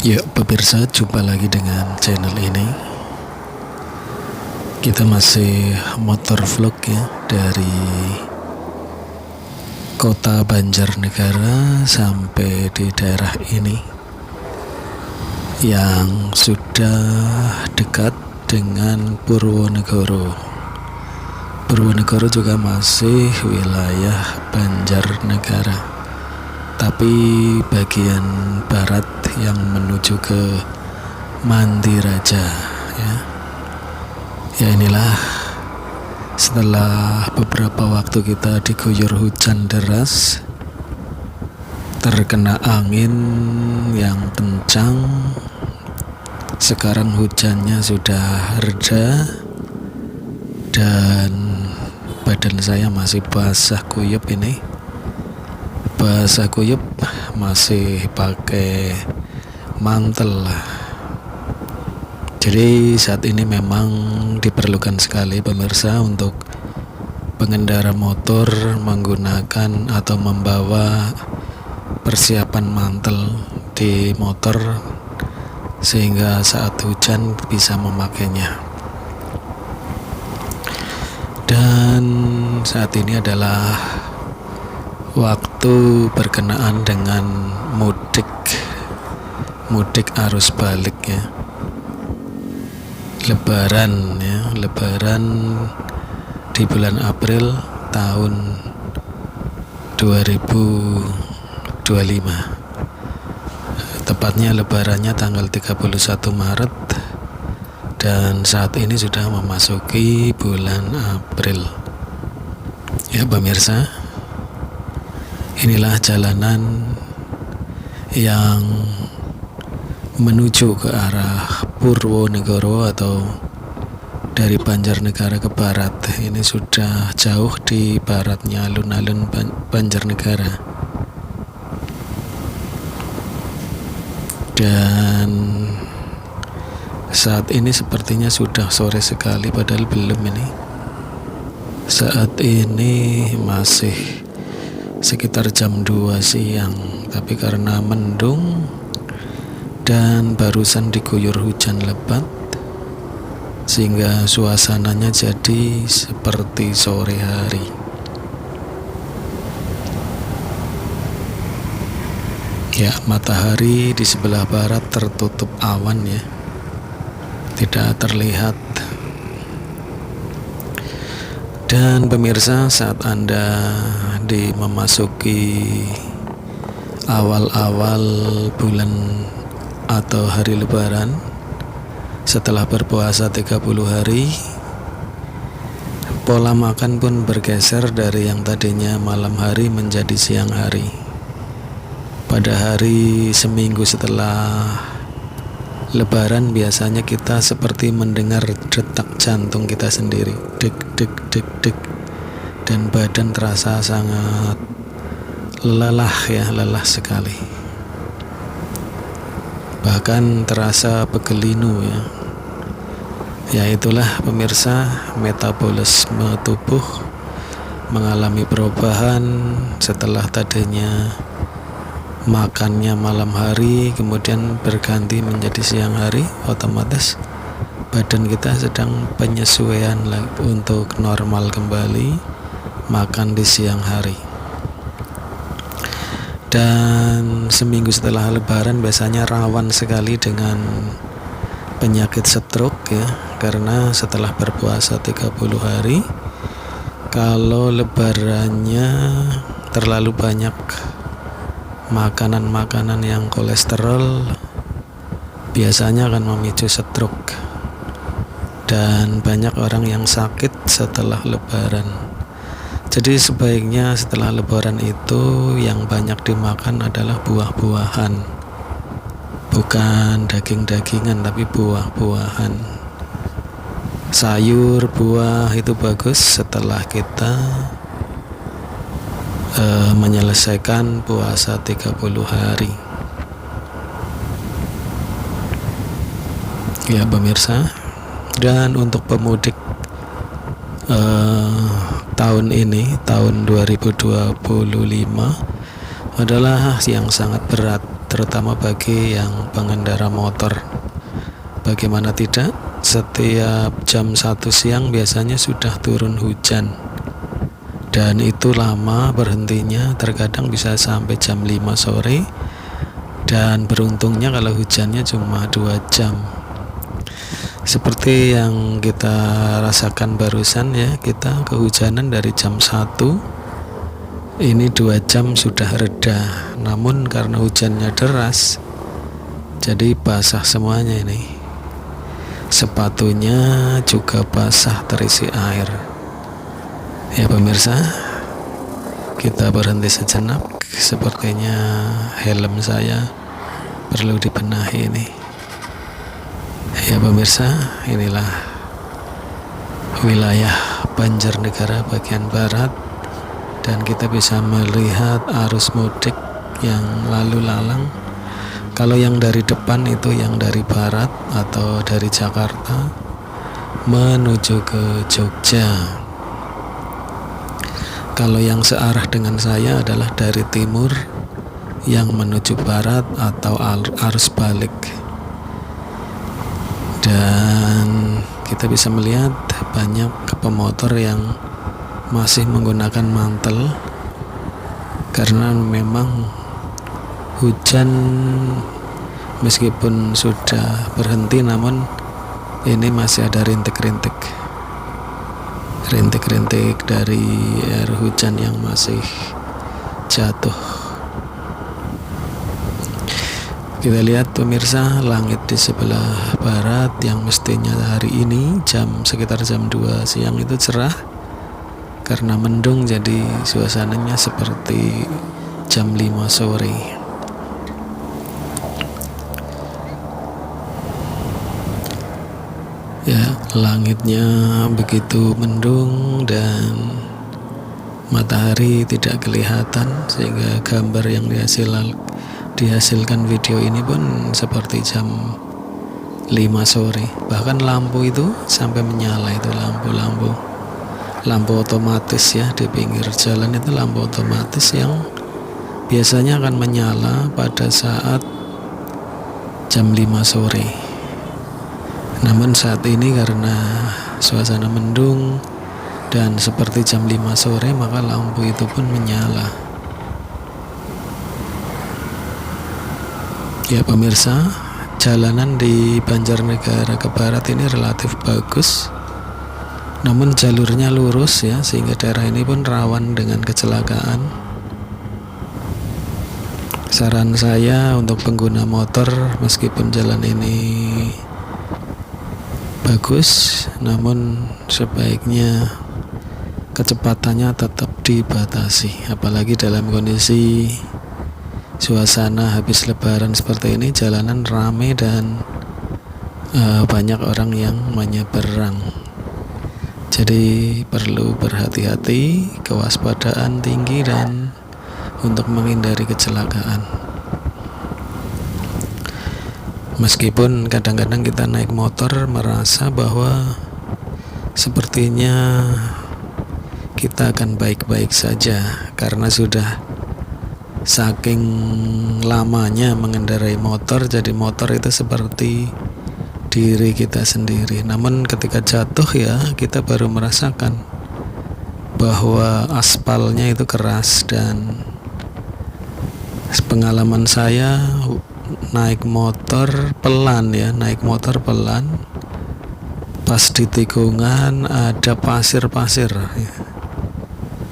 Yuk pemirsa, jumpa lagi dengan channel ini. Kita masih motor vlog ya, dari kota Banjarnegara sampai di daerah ini yang sudah dekat dengan Purwonegoro. Purwonegoro juga masih wilayah Banjarnegara, tapi bagian barat yang menuju ke Mandiraja ya inilah, setelah beberapa waktu kita diguyur hujan deras, terkena angin yang kencang. Sekarang hujannya sudah reda dan badan saya masih basah kuyup ini. Basah kuyup, masih pakai mantel. Jadi saat ini memang diperlukan sekali pemirsa untuk pengendara motor menggunakan atau membawa persiapan mantel di motor sehingga saat hujan bisa memakainya. Dan saat ini adalah waktu berkenaan dengan mudik arus balik ya, Lebaran ya, Lebaran di bulan April tahun 2025. Tepatnya lebarannya tanggal 31 Maret dan saat ini sudah memasuki bulan April. Ya pemirsa, inilah jalanan yang menuju ke arah Purwonegoro atau dari Banjarnegara ke barat. Ini sudah jauh di baratnya alun-alun Banjarnegara. Dan saat ini sepertinya sudah sore sekali, padahal belum ini. Saat ini masih sekitar jam 2 siang, tapi karena mendung dan barusan diguyur hujan lebat sehingga suasananya jadi seperti sore hari. Ya, matahari di sebelah barat tertutup awan ya, tidak terlihat. Dan pemirsa, saat Anda memasuki awal-awal bulan atau hari Lebaran, setelah berpuasa 30 hari, pola makan pun bergeser dari yang tadinya malam hari menjadi siang hari. Pada hari seminggu setelah Lebaran biasanya kita seperti mendengar detak jantung kita sendiri, dek dek dek dek, dan badan terasa sangat lelah sekali. Bahkan terasa pegelinu ya itulah pemirsa, metabolisme tubuh mengalami perubahan. Setelah tadinya makannya malam hari kemudian berganti menjadi siang hari, otomatis badan kita sedang penyesuaian untuk normal kembali makan di siang hari. Dan seminggu setelah Lebaran biasanya rawan sekali dengan penyakit stroke ya, karena setelah berpuasa 30 hari, kalau lebarannya terlalu banyak makanan-makanan yang kolesterol, biasanya akan memicu stroke. Dan banyak orang yang sakit setelah Lebaran. Jadi sebaiknya setelah Lebaran itu yang banyak dimakan adalah buah-buahan, bukan daging-dagingan tapi buah-buahan. Sayur, buah itu bagus setelah kita menyelesaikan puasa 30 hari. Ya pemirsa, dan untuk pemudik tahun ini, tahun 2025 adalah yang sangat berat terutama bagi yang pengendara motor. Bagaimana tidak, setiap jam 1 siang biasanya sudah turun hujan, dan itu lama berhentinya, terkadang bisa sampai jam 5 sore, dan beruntungnya kalau hujannya cuma 2 jam. Seperti yang kita rasakan barusan ya, kita kehujanan dari jam 1, ini 2 jam sudah reda, namun karena hujannya deras jadi basah semuanya ini. Sepatunya juga basah terisi air. Ya pemirsa, kita berhenti sejenak. Sepertinya helm saya perlu dibenahi ini. Ya pemirsa, inilah wilayah Banjarnegara bagian barat, dan kita bisa melihat arus mudik yang lalu lalang. Kalau yang dari depan itu yang dari barat atau dari Jakarta menuju ke Jogja. Kalau yang searah dengan saya adalah dari timur yang menuju barat atau arus balik. Dan kita bisa melihat banyak pemotor yang masih menggunakan mantel karena memang hujan meskipun sudah berhenti, namun ini masih ada rintik-rintik dari air hujan yang masih jatuh. Kita lihat pemirsa, langit di sebelah barat yang mestinya hari ini sekitar jam 2 siang itu cerah, karena mendung jadi suasananya seperti jam 5 sore. Ya, langitnya begitu mendung dan matahari tidak kelihatan, sehingga gambar yang dihasilkan video ini pun seperti jam 5 sore. Bahkan lampu itu sampai menyala, itu lampu otomatis ya, di pinggir jalan itu lampu otomatis yang biasanya akan menyala pada saat jam 5 sore. Namun saat ini karena suasana mendung dan seperti jam 5 sore, maka lampu itu pun menyala. Ya pemirsa, jalanan di Banjarnegara ke barat ini relatif bagus, namun jalurnya lurus ya, sehingga daerah ini pun rawan dengan kecelakaan. Saran saya untuk pengguna motor, meskipun jalan ini bagus, namun sebaiknya kecepatannya tetap dibatasi, apalagi dalam kondisi suasana habis lebaran seperti ini. Jalanan ramai dan banyak orang yang menyeberang, jadi perlu berhati-hati, kewaspadaan tinggi dan untuk menghindari kecelakaan. Meskipun kadang-kadang kita naik motor merasa bahwa sepertinya kita akan baik-baik saja karena sudah saking lamanya mengendarai motor, jadi motor itu seperti diri kita sendiri. Namun ketika jatuh ya, kita baru merasakan bahwa aspalnya itu keras. Dan pengalaman saya naik motor pelan, pas di tikungan ada pasir-pasir ya.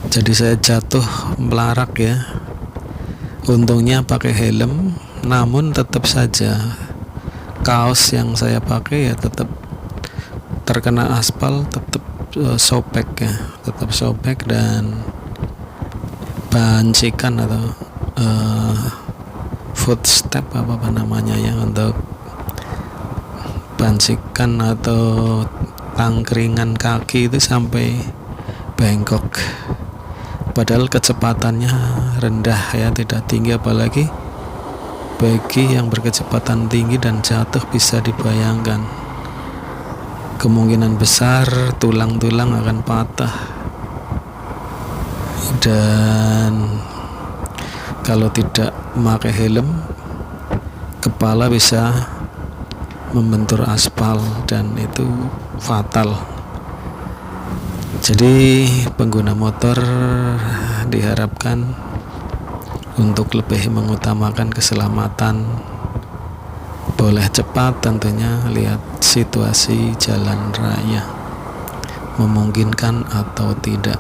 Jadi saya jatuh melarak ya. Untungnya pakai helm, namun tetap saja kaos yang saya pakai ya tetap terkena aspal, tetap sobek dan bancikan atau footstep apa namanya ya, untuk bancikan atau tangkringan kaki itu sampai bengkok, padahal kecepatannya rendah ya, tidak tinggi. Apalagi bagi yang berkecepatan tinggi dan jatuh, bisa dibayangkan kemungkinan besar tulang-tulang akan patah. Dan kalau tidak memakai helm kepala bisa membentur aspal dan itu fatal. Jadi pengguna motor diharapkan untuk lebih mengutamakan keselamatan. Boleh cepat tentunya, lihat situasi jalan raya memungkinkan atau tidak.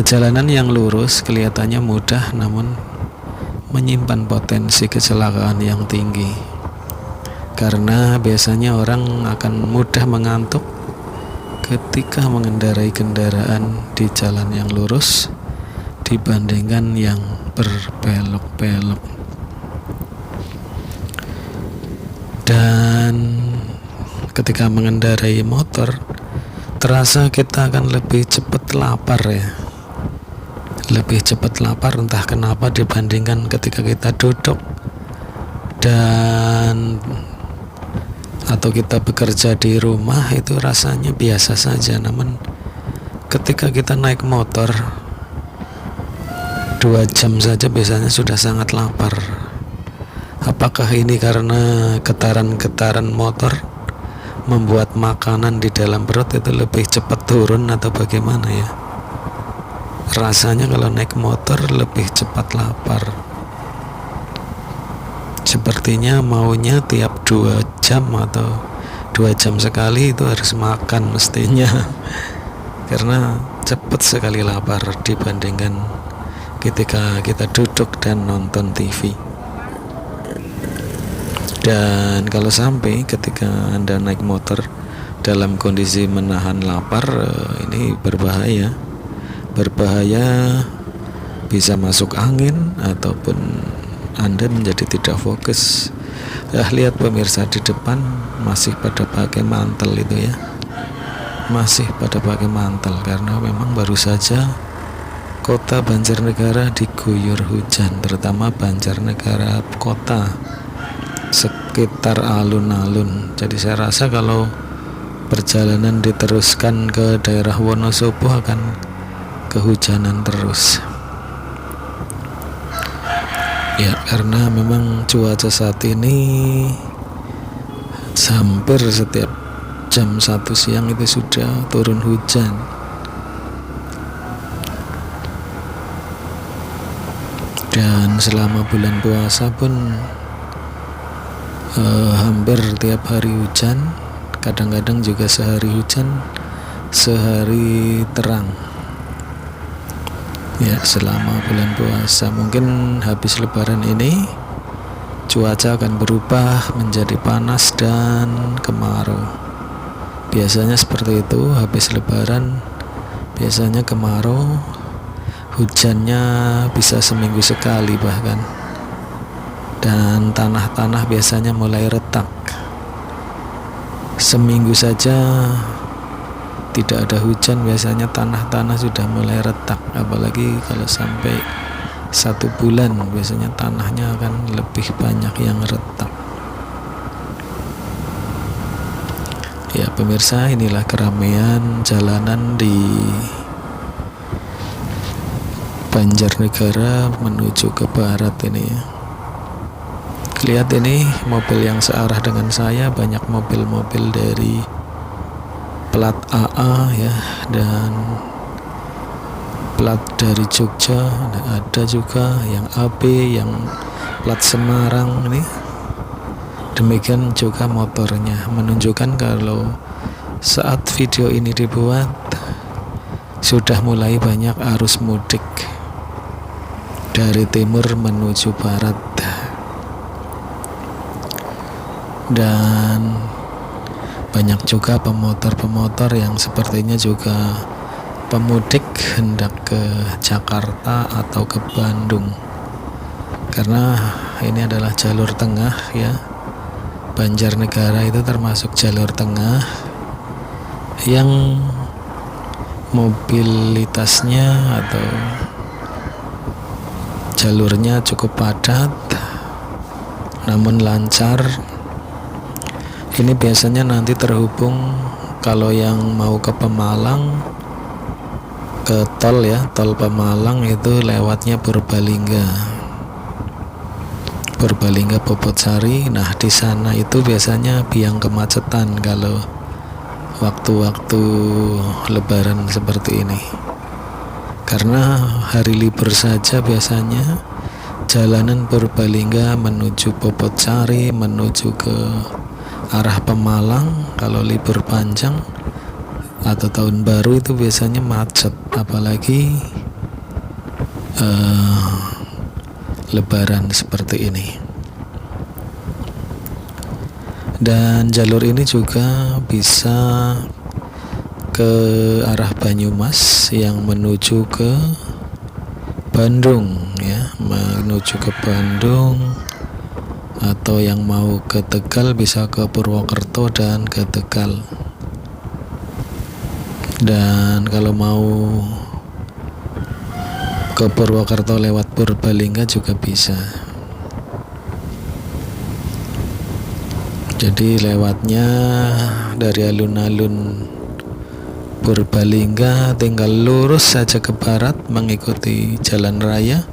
Jalanan yang lurus kelihatannya mudah, namun menyimpan potensi kecelakaan yang tinggi, karena biasanya orang akan mudah mengantuk ketika mengendarai kendaraan di jalan yang lurus dibandingkan yang berbelok-belok. Dan ketika mengendarai motor, terasa kita akan lebih cepat lapar ya. Lebih cepat lapar entah kenapa dibandingkan ketika kita duduk dan atau kita bekerja di rumah, itu rasanya biasa saja. Namun ketika kita naik motor 2 jam saja biasanya sudah sangat lapar. Apakah ini karena getaran-getaran motor membuat makanan di dalam perut itu lebih cepat turun atau bagaimana ya? Rasanya kalau naik motor lebih cepat lapar. Sepertinya maunya tiap 2 jam atau 2 jam sekali itu harus makan mestinya. Karena cepat sekali lapar dibandingkan ketika kita duduk dan nonton TV. Dan kalau sampai ketika Anda naik motor dalam kondisi menahan lapar, ini berbahaya. Bisa masuk angin ataupun Anda menjadi tidak fokus. Lihat pemirsa di depan masih pada pakai mantel itu ya. Masih pada pakai mantel karena memang baru saja kota Banjarnegara diguyur hujan, terutama Banjarnegara kota sekitar alun-alun. Jadi saya rasa kalau perjalanan diteruskan ke daerah Wonosobo akan kehujanan terus ya, karena memang cuaca saat ini hampir setiap jam 1 siang itu sudah turun hujan. Dan selama bulan puasa pun hampir tiap hari hujan, kadang-kadang juga sehari hujan, sehari terang ya selama bulan puasa. Mungkin habis lebaran ini cuaca akan berubah menjadi panas dan kemarau. Biasanya seperti itu, habis lebaran biasanya kemarau, hujannya bisa seminggu sekali bahkan. Dan tanah-tanah biasanya mulai retak. Seminggu saja tidak ada hujan, biasanya tanah-tanah sudah mulai retak. Apalagi kalau sampai 1 bulan, biasanya tanahnya akan lebih banyak yang retak. Ya pemirsa, inilah keramaian jalanan di Banjarnegara menuju ke barat ini ya. Lihat ini mobil yang searah dengan saya, banyak mobil-mobil dari plat AA ya, dan plat dari Jogja, ada juga yang AB, yang plat Semarang ini. Demikian juga motornya, menunjukkan kalau saat video ini dibuat sudah mulai banyak arus mudik dari timur menuju barat. Dan banyak juga pemotor-pemotor yang sepertinya juga pemudik hendak ke Jakarta atau ke Bandung, karena ini adalah jalur tengah ya. Banjarnegara itu termasuk jalur tengah yang mobilitasnya atau jalurnya cukup padat namun lancar. Ini biasanya nanti terhubung kalau yang mau ke Pemalang, ke tol ya, tol Pemalang itu lewatnya Purbalingga. Purbalingga Bobotsari. Nah, di sana itu biasanya biang kemacetan kalau waktu-waktu lebaran seperti ini. Karena hari libur saja biasanya jalanan Purbalingga menuju Bobotsari, menuju ke arah Pemalang kalau libur panjang atau tahun baru itu biasanya macet, apalagi lebaran seperti ini. Dan jalur ini juga bisa ke arah Banyumas yang menuju ke Bandung ya, menuju ke Bandung, atau yang mau ke Tegal bisa ke Purwokerto dan ke Tegal. Dan kalau mau ke Purwokerto lewat Purbalingga juga bisa. Jadi lewatnya dari alun-alun Purbalingga tinggal lurus saja ke barat mengikuti jalan raya,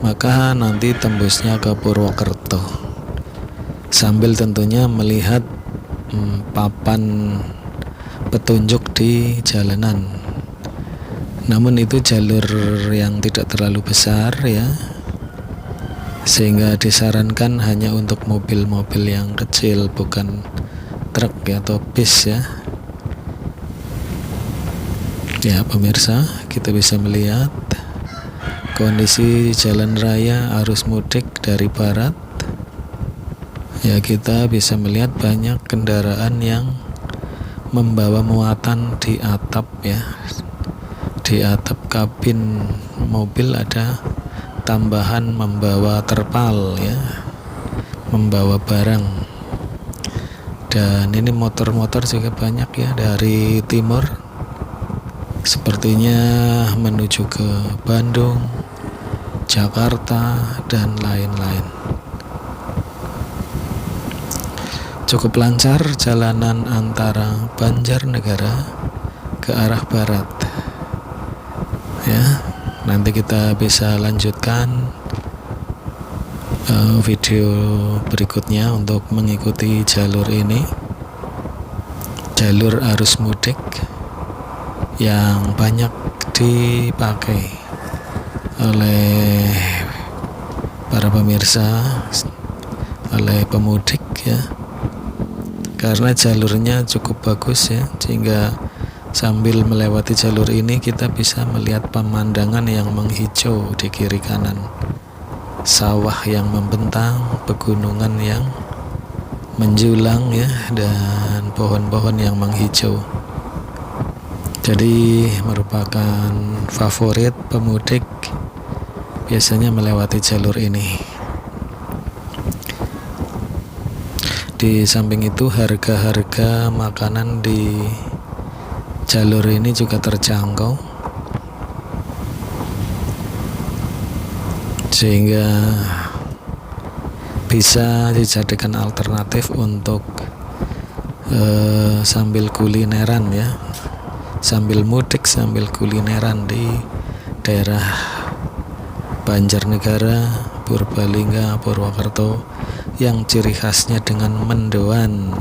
maka nanti tembusnya ke Purwokerto. Sambil tentunya melihat papan petunjuk di jalanan. Namun itu jalur yang tidak terlalu besar ya, sehingga disarankan hanya untuk mobil-mobil yang kecil, bukan truk ya, atau bis ya. Ya pemirsa, kita bisa melihat kondisi jalan raya arus mudik dari barat. Ya, kita bisa melihat banyak kendaraan yang membawa muatan di atap ya. Di atap kabin mobil ada tambahan membawa terpal ya, membawa barang. Dan ini motor-motor juga banyak ya dari timur, sepertinya menuju ke Bandung, Jakarta, dan lain-lain. Cukup lancar jalanan antara Banjarnegara ke arah barat ya. Nanti kita bisa lanjutkan video berikutnya untuk mengikuti jalur ini, jalur arus mudik yang banyak dipakai oleh para pemirsa, oleh pemudik ya, karena jalurnya cukup bagus ya, sehingga sambil melewati jalur ini kita bisa melihat pemandangan yang menghijau di kiri kanan, sawah yang membentang, pegunungan yang menjulang ya, dan pohon-pohon yang menghijau. Jadi merupakan favorit pemudik biasanya melewati jalur ini. Di samping itu harga-harga makanan di jalur ini juga terjangkau, sehingga bisa dijadikan alternatif untuk sambil kulineran ya, sambil mudik sambil kulineran di daerah Banjarnegara, Purbalingga, Purwokerto yang ciri khasnya dengan mendoan.